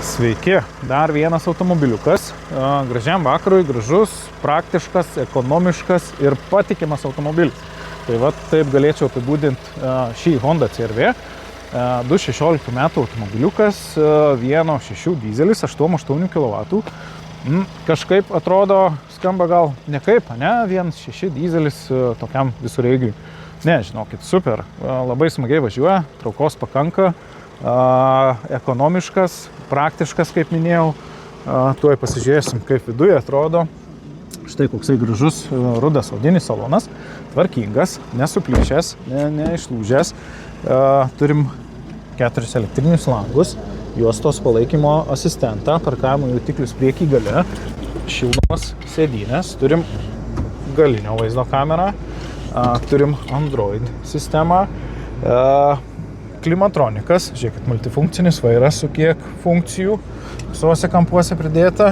Sveiki, dar vienas automobiliukas, gražiam vakarui, gražus, praktiškas, ekonomiškas ir patikimas automobilis. Tai va taip galėčiau apibūdinti šį Honda CR-V, 2016 metų automobiliukas, 1.6 dizelis, 8 kW. Kažkaip atrodo, skamba gal ne kaip, ne, 1.6 dizelis tokiam visureigiui. Ne, žinokit, super, labai smagiai važiuoja, traukos pakanka, ekonomiškas, praktiškas, kaip minėjau. Tuoj pasižiūrėsim, kaip viduje atrodo. Štai koksai gražus rudas odinis salonas, tvarkingas, nesuplyšęs, neišlūžęs. Turim 4 elektrinius langus, juostos palaikymo asistentą, parkavimo jutiklius priekį gale, šildomos sėdynės, turim galinio vaizdo kamerą, turim Android sistemą, klimatronikas, žiūrėkit, multifunkcinis vairas su kiek funkcijų, visuose kampuose pridėta.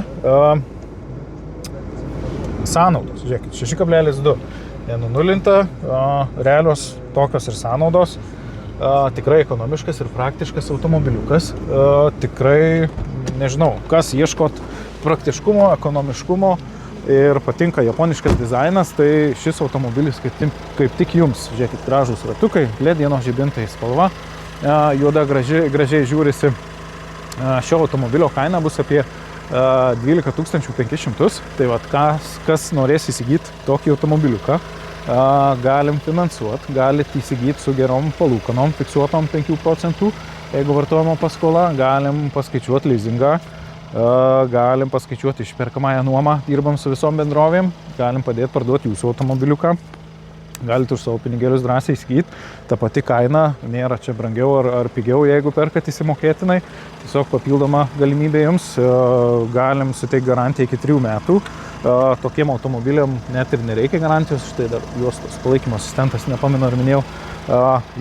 Sąnaudos, žiūrėkit, 6,2, nenunulinta, realios tokios ir sąnaudos. Tikrai ekonomiškas ir praktiškas automobiliukas. Tikrai, nežinau, kas ieškot praktiškumo, ekonomiškumo ir patinka japoniškas dizainas, tai šis automobilis kaip tik jums. Žiūrėkit, gražūs ratukai, LED dienos žibintai spalva. Juoda gražiai žiūrisi. Šio automobilio kaina bus apie 12 500. Tai vat, kas norės įsigyti tokį automobiliuką, galim finansuoti, galite įsigyti su gerom palūkanom, fiksuotom 5 procentų, jeigu vartojimo paskola, galim paskaičiuoti leasingą, galim paskaičiuoti išperkamąją nuomą, dirbam su visom bendrovėm, galim padėti parduoti jūsų automobiliuką. Galite už savo pinigėlius drąsiai įsigyti. Ta pati kaina nėra čia brangiau ar pigiau, jeigu perkat įsimokėtinai. Tiesiog papildoma galimybė jums. Galim suteikti garantiją iki 3 metų. Tokiem automobiliam net ir nereikia garantijos. Štai dar juostos palaikymo asistentas, nepamenu ar minėjau.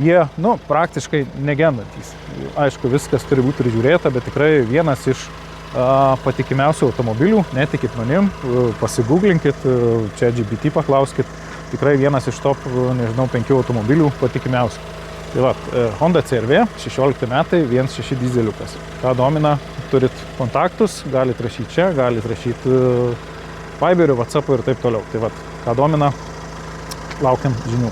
Jie, praktiškai negendantys. Aišku, viskas turi būti prižiūrėta, bet tikrai vienas iš patikimiausių automobilių. Netikit manim, pasigūglinkit, čia GPT paklauskit. Tikrai vienas iš top, 5 automobilių patikimiausių. Tai va, Honda CR-V, 16 metai, 1.6 dizeliukas. Ką domina, turit kontaktus, galite rašyti čia, galite rašyti Viberiu, WhatsApp'u ir taip toliau. Tai va, ką domina, laukiam žinių.